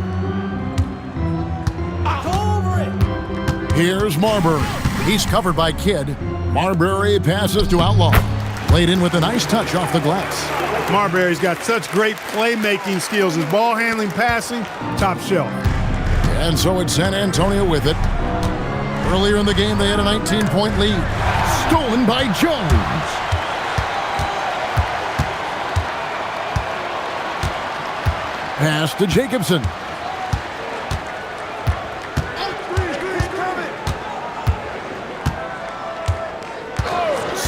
Here's Marbury. He's covered by Kidd. Marbury passes to Outlaw. Laid in with a nice touch off the glass. Marbury's got such great playmaking skills. His ball handling, passing, top shelf. And so it's San Antonio with it. Earlier in the game, they had a 19-point lead. Stolen by Jones. Pass to Jacobson.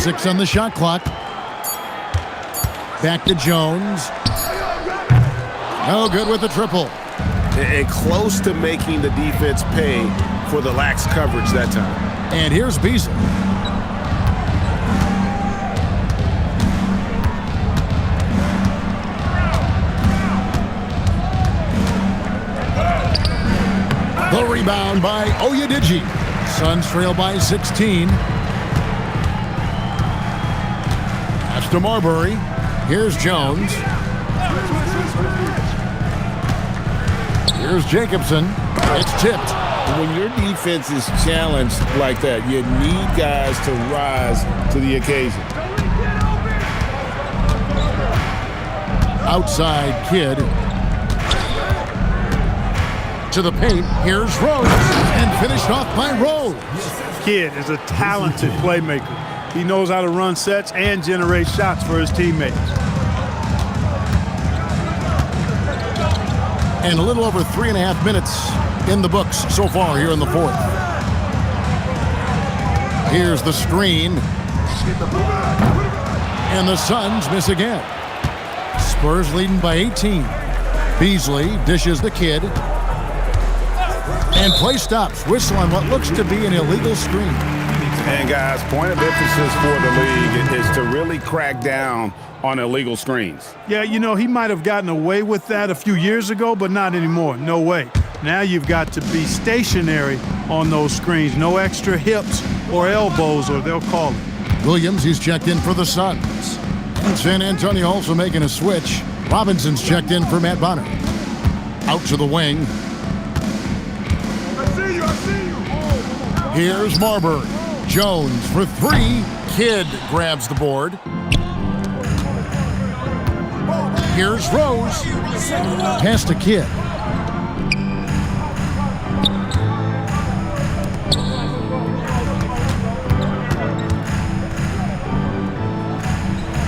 Six on the shot clock. Back to Jones. No good with the triple. And close to making the defense pay for the lax coverage that time. And here's Beasley. The rebound by Oyediji. Suns trail by 16. That's to Marbury. Here's Jones. Here's Jacobson. It's tipped. When your defense is challenged like that, you need guys to rise to the occasion. Outside Kidd. To the paint. Here's Rose. And finished off by Rose. Kidd is a talented playmaker. He knows how to run sets and generate shots for his teammates. And a little over 3.5 minutes in the books so far here in the fourth. Here's the screen. And the Suns miss again. Spurs leading by 18. Beasley dishes the Kidd. And play stops. Whistle on what looks to be an illegal screen. And guys, point of emphasis for the league is to really crack down on illegal screens. Yeah, you know, he might have gotten away with that a few years ago, but not anymore. No way. Now you've got to be stationary on those screens. No extra hips or elbows, or they'll call it. Williams, he's checked in for the Suns. San Antonio also making a switch. Robinson's checked in for Matt Bonner. Out to the wing. I see you. Here's Marbury. Jones for three. Kidd grabs the board. Here's Rose. Pass to Kidd.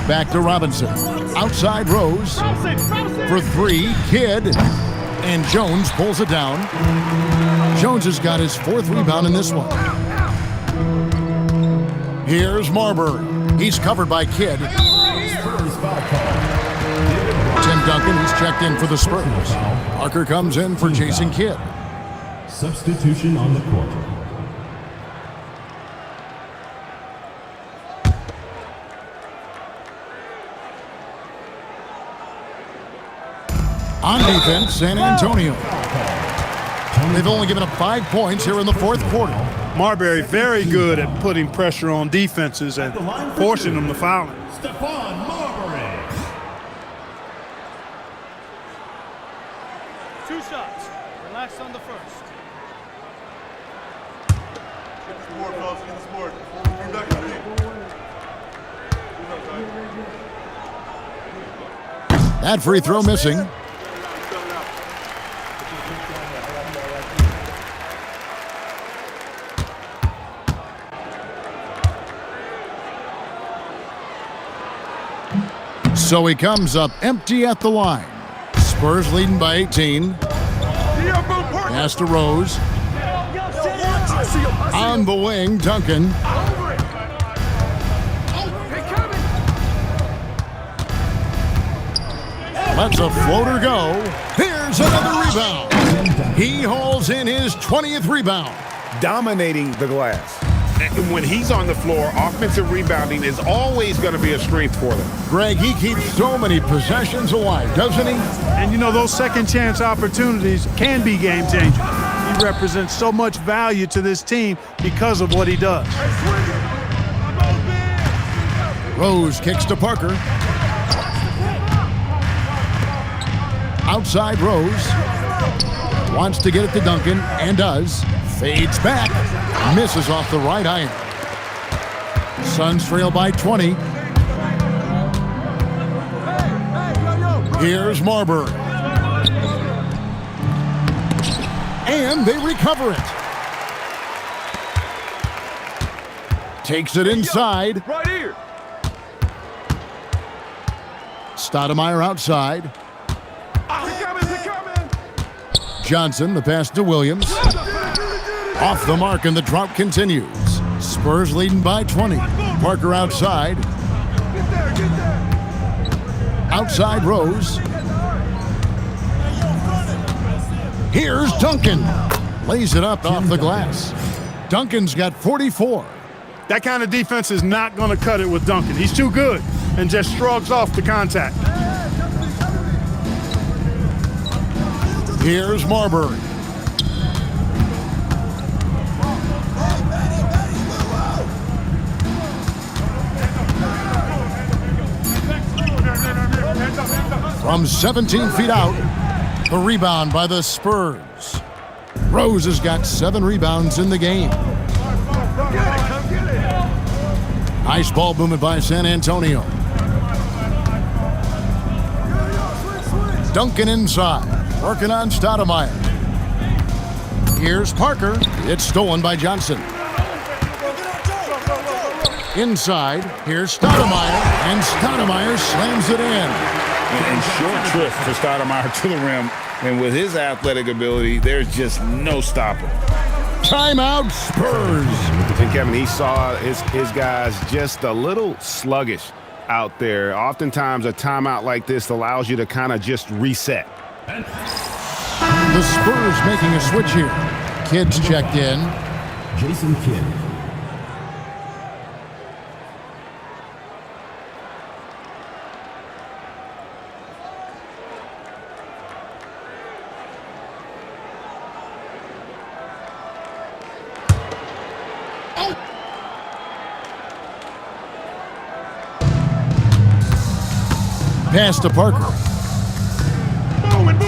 Back to Robinson. Outside Rose. For three. Kidd. And Jones pulls it down. Jones has got his 4th rebound in this one. Here's Marbury. He's covered by Kidd. Tim Duncan, he's checked in for the Spurs. Parker comes in for Jason Kidd. Substitution on the court. On defense, San Antonio. They've only given up 5 points here in the 4th quarter. Marbury very good at putting pressure on defenses and forcing them to foul him. Stephon Marbury. 2 shots. Relax on the first. Get this board, fellas. Get this board. Bring back up here. That free throw missing. So he comes up empty at the line. Spurs leading by 18. Pass to Rose. On the wing, Duncan. Lets a floater go. Here's another rebound. He hauls in his 20th rebound. Dominating the glass. And when he's on the floor, offensive rebounding is always going to be a strength for them. Greg, he keeps so many possessions alive, doesn't he? And you know, those second chance opportunities can be game changers. He represents so much value to this team because of what he does. Rose kicks to Parker. Outside Rose. Wants to get it to Duncan, and does. Fades back. Misses off the right iron. Suns trail by 20. Here's Marbury. And they recover it. Takes it inside. Right here. Stoudemire outside. He coming. Johnson, the pass to Williams. Off the mark, and the drought continues. Spurs leading by 20. Parker outside. Get there. Outside Rose. Here's Duncan. Lays it up off the glass. Duncan's got 44. That kind of defense is not going to cut it with Duncan. He's too good and just shrugs off the contact. Here's Marbury. From 17 feet out, the rebound by the Spurs. Rose has got 7 rebounds in the game. Nice ball movement by San Antonio. Duncan inside, working on Stoudemire. Here's Parker. It's stolen by Johnson. Inside, here's Stoudemire, and Stoudemire slams it in. And short trip for Stoudemire to the rim. And with his athletic ability, there's just no stopping. Timeout, Spurs. And Kevin, he saw his guys just a little sluggish out there. Oftentimes, a timeout like this allows you to kind of just reset. The Spurs making a switch here. Kidd's checked in. Jason Kidd. Pass to Parker. Moving.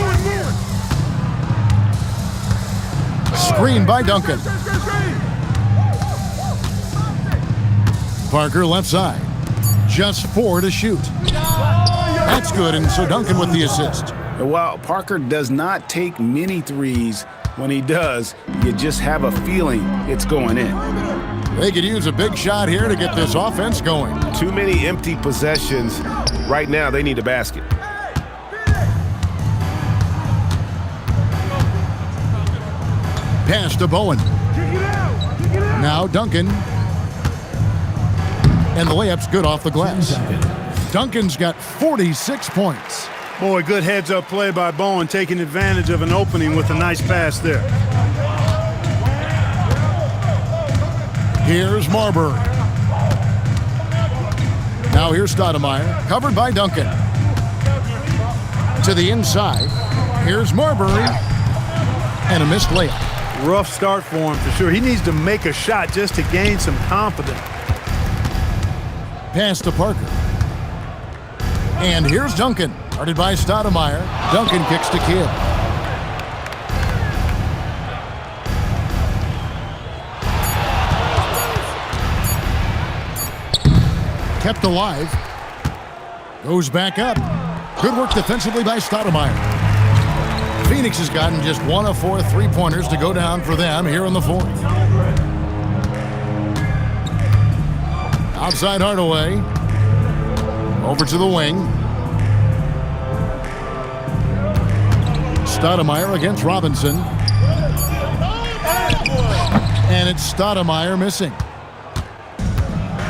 Screen by Duncan. Parker left side. Just 4 to shoot. That's good, and so Duncan with the assist. And while Parker does not take many threes, when he does, you just have a feeling it's going in. They could use a big shot here to get this offense going. Too many empty possessions. Right now, they need a basket. Pass to Bowen. Now Duncan. And the layup's good off the glass. Duncan's got 46 points. Boy, good heads-up play by Bowen, taking advantage of an opening with a nice pass there. Here's Marbury. Now here's Stoudemire, covered by Duncan. To the inside, here's Marbury, and a missed layup. Rough start for him for sure. He needs to make a shot just to gain some confidence. Pass to Parker. And here's Duncan, guarded by Stoudemire. Duncan kicks to Kidd. Kept alive. Goes back up. Good work defensively by Stoudemire. Phoenix has gotten just 1 of 4 3-pointers to go down for them here in the fourth. Outside Hardaway. Over to the wing. Stoudemire against Robinson. And it's Stoudemire missing.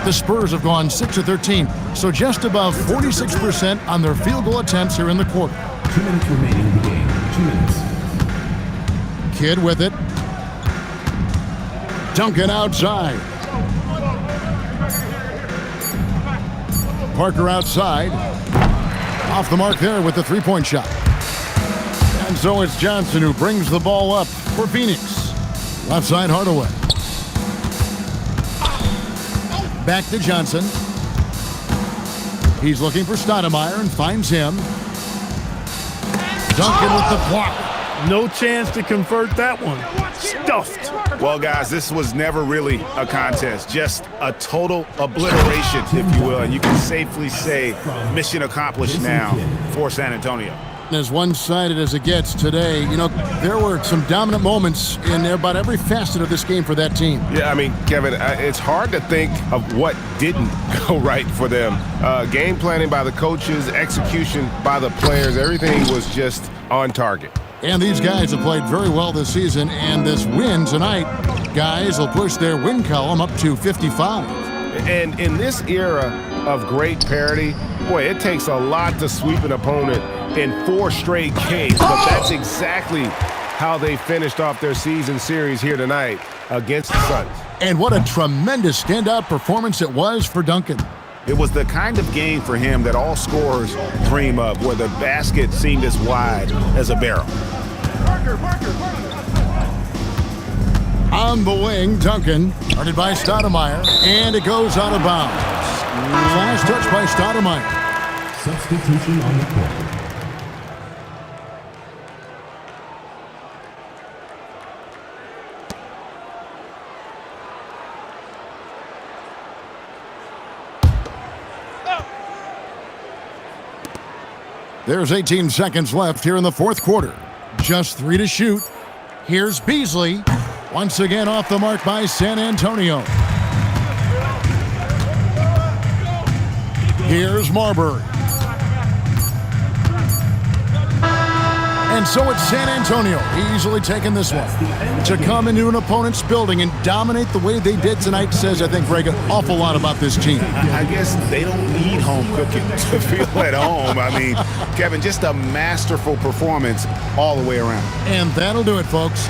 The Spurs have gone 6 of 13, so just above 46% on their field goal attempts here in the quarter. 2 minutes remaining in the game. 2 minutes. Kidd with it. Duncan outside. Parker outside. Off the mark there with the 3-point shot. And so it's Johnson who brings the ball up for Phoenix. Left side Hardaway. Back to Johnson. He's looking for Stoudemire and finds him. Duncan with the block. No chance to convert that one. Stuffed. Well, guys, this was never really a contest, just a total obliteration, if you will, and you can safely say mission accomplished now for San Antonio. As one-sided as it gets today, you know, there were some dominant moments in about every facet of this game for that team. Yeah, I mean, Kevin, it's hard to think of what didn't go right for them. Game planning by the coaches, execution by the players, everything was just on target. And these guys have played very well this season, and this win tonight, guys will push their win column up to 55. And in this era of great parity, boy, it takes a lot to sweep an opponent in 4 straight games, but that's exactly how they finished off their season series here tonight against the Suns. And what a tremendous standout performance it was for Duncan. It was the kind of game for him that all scorers dream of, where the basket seemed as wide as a barrel. On the wing, Duncan, guarded by Stoudemire, and it goes out of bounds. Last touch by Stoudemire. Substitution on the court. There's 18 seconds left here in the fourth quarter. Just 3 to shoot. Here's Beasley. Once again off the mark by San Antonio. Here's Marbury. And so it's San Antonio easily taking this one. To come into an opponent's building and dominate the way they did tonight says, I think, Greg, an awful lot about this team. I guess they don't need home cooking to feel at home. I mean, Kevin, just a masterful performance all the way around. And that'll do it, folks.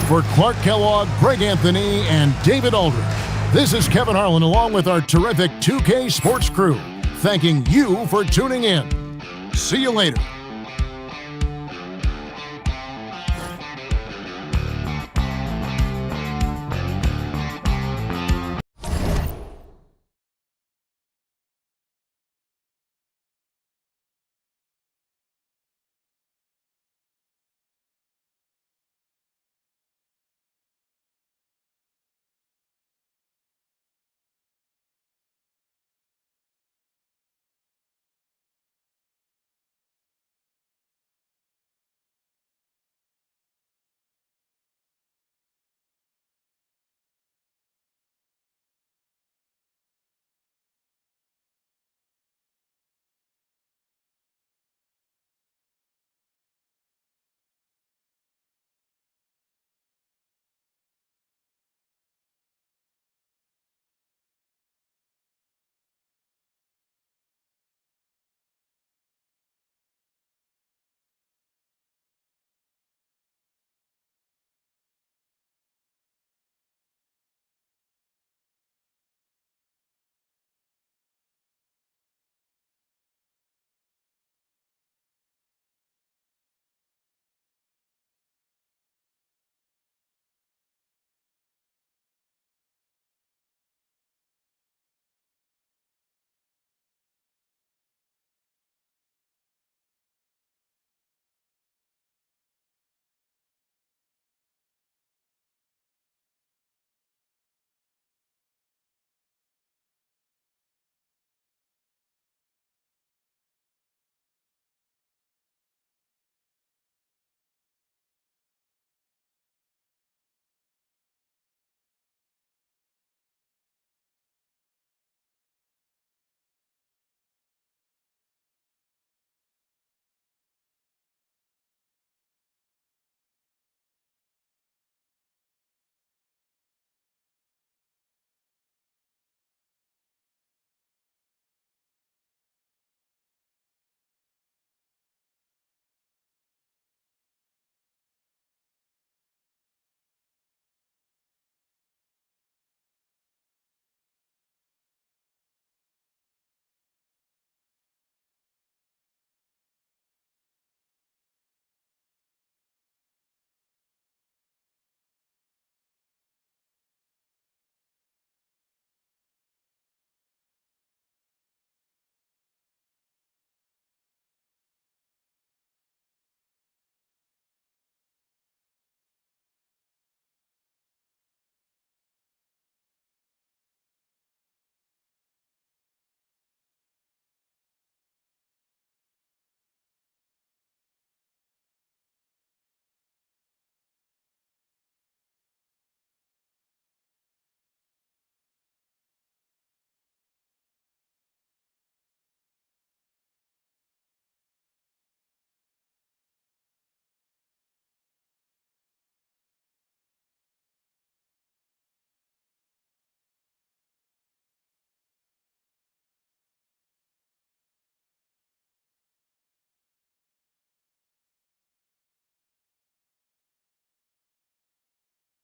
For Clark Kellogg, Greg Anthony, and David Aldridge, this is Kevin Harlan along with our terrific 2K Sports crew, thanking you for tuning in. See you later.